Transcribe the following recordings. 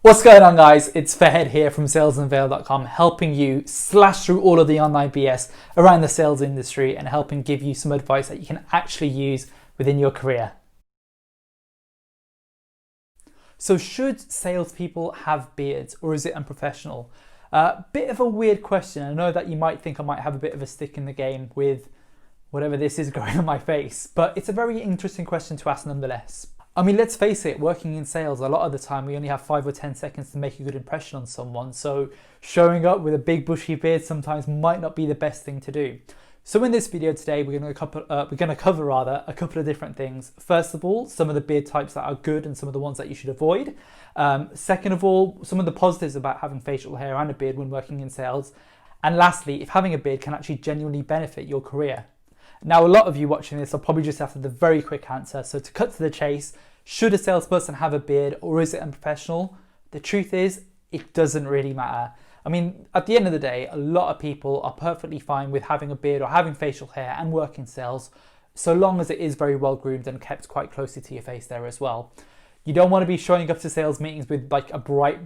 What's going on, guys? It's Fahed here from salesandveil.com, helping you slash through all of the online BS around the sales industry and helping give you some advice that you can actually use within your career. So should salespeople have beards, or is it unprofessional? Bit of a weird question. I know that you might think I might have a bit of a stick in the game with whatever this is going on my face, but it's a very interesting question to ask nonetheless. I mean, let's face it, working in sales, a lot of the time we only have 5 or 10 seconds to make a good impression on someone. So showing up with a big bushy beard sometimes might not be the best thing to do. So in this video today, we're going to cover a couple of different things. First of all, some of the beard types that are good and some of the ones that you should avoid. Second of all, some of the positives about having facial hair and a beard when working in sales. And lastly, if having a beard can actually genuinely benefit your career. Now, a lot of you watching this are probably just after the very quick answer. So to cut to the chase, should a salesperson have a beard or is it unprofessional? The truth is, it doesn't really matter. I mean, at the end of the day, a lot of people are perfectly fine with having a beard or having facial hair and work in sales, so long as it is very well groomed and kept quite closely to your face there as well. You don't want to be showing up to sales meetings with like a bright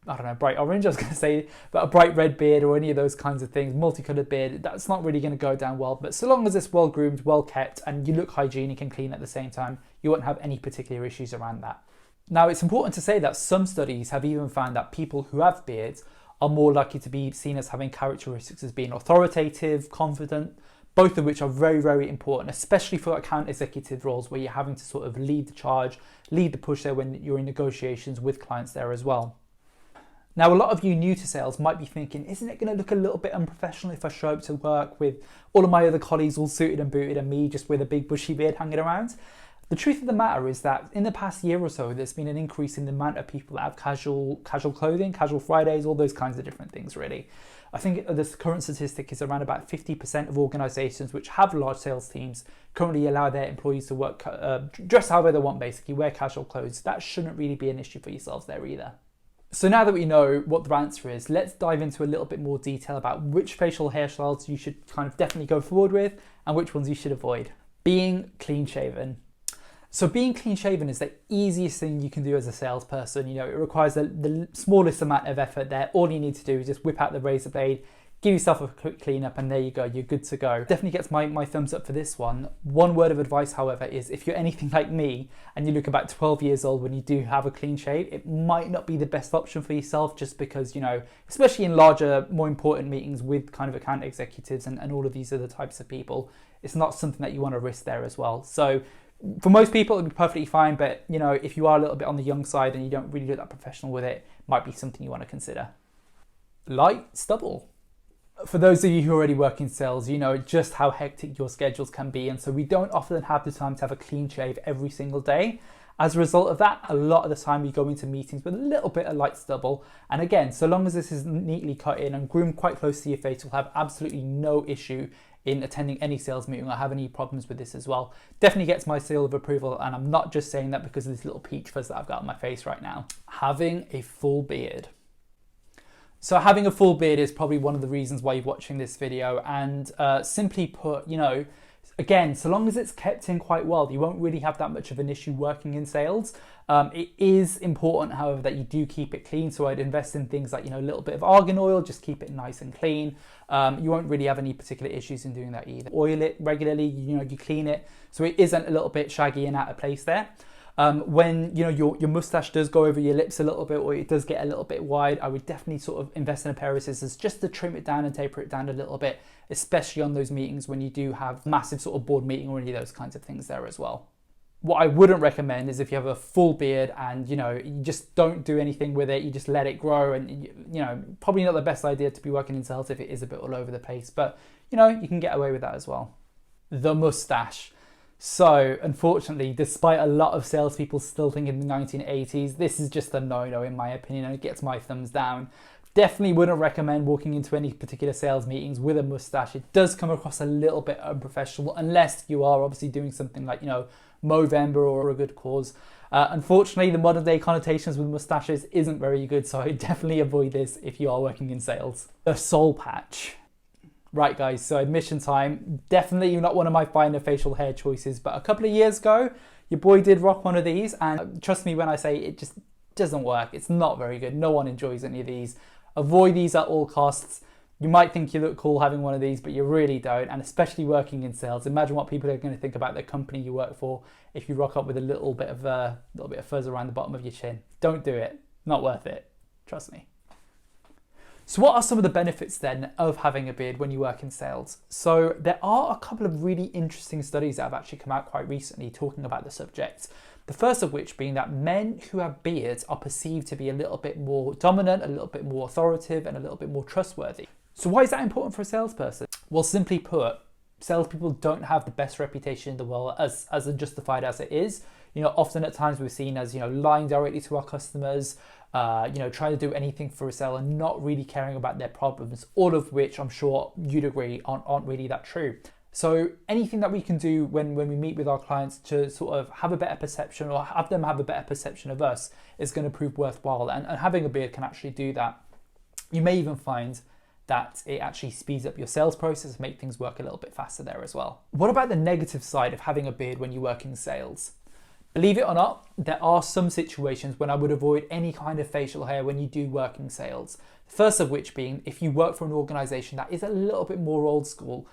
orange, I was going to say, but a bright red beard or any of those kinds of things, multicolored beard, that's not really going to go down well. But so long as it's well groomed, well kept, and you look hygienic and clean at the same time, you won't have any particular issues around that. Now, it's important to say that some studies have even found that people who have beards are more likely to be seen as having characteristics as being authoritative, confident, both of which are very, very important, especially for account executive roles where you're having to sort of lead the charge, lead the push there when you're in negotiations with clients there as well. Now, a lot of you new to sales might be thinking, isn't it going to look a little bit unprofessional if I show up to work with all of my other colleagues all suited and booted and me just with a big bushy beard hanging around? The truth of the matter is that in the past year or so, there's been an increase in the amount of people that have casual clothing, casual Fridays, all those kinds of different things really. I think the current statistic is around about 50% of organisations which have large sales teams currently allow their employees to work, dress however they want basically, wear casual clothes. That shouldn't really be an issue for yourselves there either. So now that we know what the answer is, let's dive into a little bit more detail about which facial hairstyles you should kind of definitely go forward with and which ones you should avoid. Being clean shaven. So being clean shaven is the easiest thing you can do as a salesperson. You know, it requires the smallest amount of effort there. All you need to do is just whip out the razor blade, give yourself a quick clean up, and there you go, you're good to go. Definitely gets my thumbs up for this one. One word of advice, however, is if you're anything like me and you look about 12 years old when you do have a clean shave, it might not be the best option for yourself just because, you know, especially in larger, more important meetings with kind of account executives and all of these other types of people, it's not something that you want to risk there as well. So for most people, it'll be perfectly fine, but you know, if you are a little bit on the young side and you don't really look that professional with it, might be something you want to consider. Light stubble. For those of you who already work in sales, you know just how hectic your schedules can be, and so we don't often have the time to have a clean shave every single day. As a result of that, a lot of the time we go into meetings with a little bit of light stubble, and again, so long as this is neatly cut in and groomed quite close to your face, you'll have absolutely no issue in attending any sales meeting or have any problems with this as well. Definitely gets my seal of approval, and I'm not just saying that because of this little peach fuzz that I've got on my face right now. Having a full beard. So having a full beard is probably one of the reasons why you're watching this video, and simply put, you know, again, so long as it's kept in quite well, you won't really have that much of an issue working in sales. It is important, however, that you do keep it clean. So I'd invest in things like, you know, a little bit of argan oil, just keep it nice and clean. You won't really have any particular issues in doing that either. Oil it regularly, you know, you clean it so it isn't a little bit shaggy and out of place there. When you know your mustache does go over your lips a little bit or it does get a little bit wide, I would definitely sort of invest in a pair of scissors just to trim it down and taper it down a little bit, especially on those meetings when you do have massive sort of board meeting or any of those kinds of things there as well. What I wouldn't recommend is if you have a full beard and you know you just don't do anything with it, you just let it grow, and you know probably not the best idea to be working in sales if it is a bit all over the place, but you know you can get away with that as well. The mustache. So unfortunately, despite a lot of salespeople still think in the 1980s, this is just a no-no in my opinion, and it gets my thumbs down. Definitely wouldn't recommend walking into any particular sales meetings with a mustache. It does come across a little bit unprofessional unless you are obviously doing something like, you know, Movember or a good cause. Unfortunately, the modern day connotations with mustaches isn't very good, so I definitely avoid this if you are working in sales. The soul patch. Right guys, so admission time, definitely not one of my finer facial hair choices, but a couple of years ago, your boy did rock one of these, and trust me when I say it just doesn't work. It's not very good. No one enjoys any of these. Avoid these at all costs. You might think you look cool having one of these, but you really don't. And especially working in sales, imagine what people are going to think about the company you work for if you rock up with a little bit of fuzz around the bottom of your chin. Don't do it. Not worth it. Trust me. So what are some of the benefits then of having a beard when you work in sales? So there are a couple of really interesting studies that have actually come out quite recently talking about the subject. The first of which being that men who have beards are perceived to be a little bit more dominant, a little bit more authoritative, and a little bit more trustworthy. So why is that important for a salesperson? Well, simply put, salespeople don't have the best reputation in the world as unjustified as it is. Often at times we're seen as, lying directly to our customers, trying to do anything for a sale and not really caring about their problems, all of which I'm sure you'd agree aren't really that true. So anything that we can do when we meet with our clients to sort of have a better perception or have them have a better perception of us is going to prove worthwhile. And having a beard can actually do that. You may even find that it actually speeds up your sales process and make things work a little bit faster there as well. What about the negative side of having a beard when you work in sales? Believe it or not, there are some situations when I would avoid any kind of facial hair when you do work in sales. First of which being, if you work for an organization that is a little bit more old school.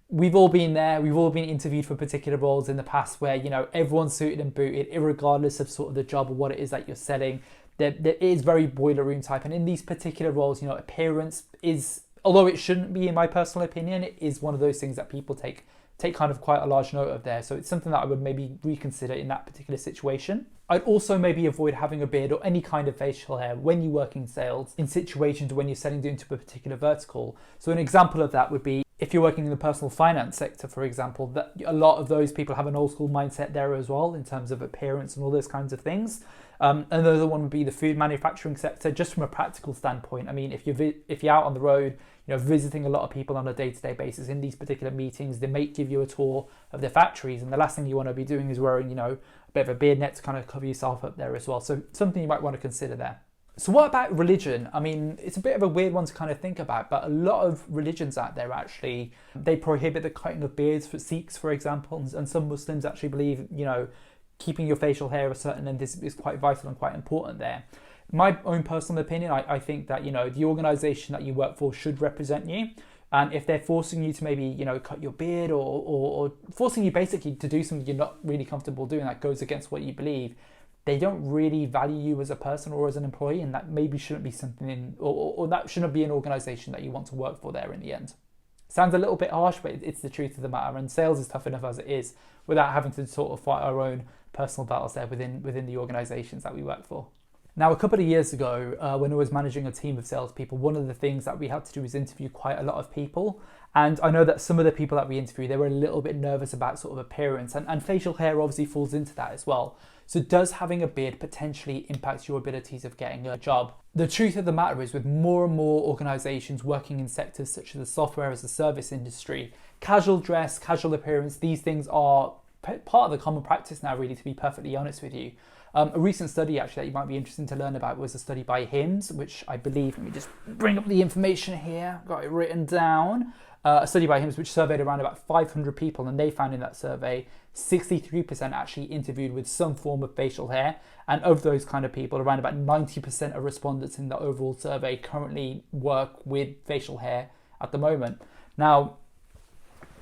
We've all been there, we've all been interviewed for particular roles in the past where, everyone's suited and booted, irregardless of sort of the job or what it is that you're selling. There is very boiler room type. And in these particular roles, appearance is, although it shouldn't be in my personal opinion, it is one of those things that people take kind of quite a large note of there. So it's something that I would maybe reconsider in that particular situation. I'd also maybe avoid having a beard or any kind of facial hair when you work in sales in situations when you're selling into a particular vertical. So an example of that would be if you're working in the personal finance sector, for example, that a lot of those people have an old school mindset there as well in terms of appearance and all those kinds of things. Another one would be the food manufacturing sector, just from a practical standpoint. I mean, if you're out on the road, visiting a lot of people on a day-to-day basis in these particular meetings, they may give you a tour of their factories, and the last thing you want to be doing is wearing, a bit of a beard net to kind of cover yourself up there as well. So something you might want to consider there. So what about religion? I mean, it's a bit of a weird one to kind of think about, but a lot of religions out there actually, they prohibit the cutting of beards for Sikhs, for example, and some Muslims actually believe, keeping your facial hair a certain length is quite vital and quite important there. My own personal opinion, I think that, the organisation that you work for should represent you. And if they're forcing you to maybe, cut your beard or forcing you basically to do something you're not really comfortable doing that goes against what you believe, they don't really value you as a person or as an employee, and that maybe shouldn't be something or that shouldn't be an organisation that you want to work for there in the end. Sounds a little bit harsh, but it's the truth of the matter, and sales is tough enough as it is without having to sort of fight our own personal battles there within the organisations that we work for. Now, a couple of years ago, when I was managing a team of salespeople, one of the things that we had to do was interview quite a lot of people. And I know that some of the people that we interviewed, they were a little bit nervous about sort of appearance, and facial hair obviously falls into that as well. So does having a beard potentially impact your abilities of getting a job? The truth of the matter is, with more and more organisations working in sectors such as the software as a service industry, casual dress, casual appearance, these things are part of the common practice now, really, to be perfectly honest with you. A recent study actually that you might be interested to learn about was a study by HIMSS, which I believe, let me just bring up the information here, got it written down. A study by HIMSS which surveyed around about 500 people, and they found in that survey 63% actually interviewed with some form of facial hair, and of those kind of people, around about 90% of respondents in the overall survey currently work with facial hair at the moment. Now,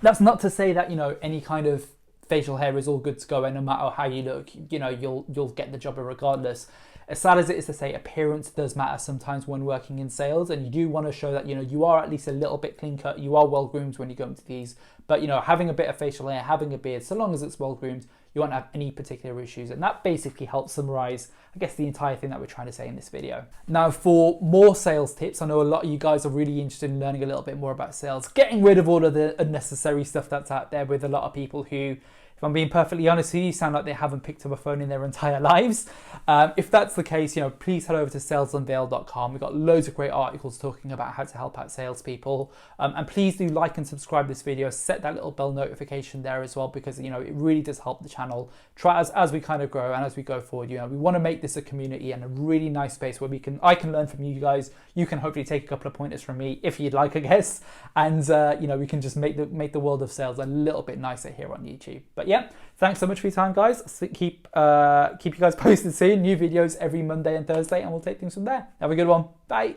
that's not to say that any kind of facial hair is all good to go, and no matter how you look, you'll get the job regardless. As sad as it is to say, appearance does matter sometimes when working in sales, and you do want to show that you are at least a little bit clean cut, you are well groomed when you go into these. But having a bit of facial hair, having a beard, so long as it's well groomed, you won't have any particular issues. And that basically helps summarize, I guess, the entire thing that we're trying to say in this video. Now, for more sales tips, I know a lot of you guys are really interested in learning a little bit more about sales, getting rid of all of the unnecessary stuff that's out there with a lot of people who, if I'm being perfectly honest with you, sound like they haven't picked up a phone in their entire lives. If that's the case, please head over to salesunveiled.com. We've got loads of great articles talking about how to help out salespeople. And please do like and subscribe this video. Set that little bell notification there as well, because it really does help the channel. Try as we kind of grow and as we go forward. We want to make this a community and a really nice space where I can learn from you guys. You can hopefully take a couple of pointers from me if you'd like, I guess. And we can just make the world of sales a little bit nicer here on YouTube. But But yeah, thanks so much for your time, guys. Keep you guys posted soon. New videos every Monday and Thursday, and we'll take things from there. Have a good one. Bye.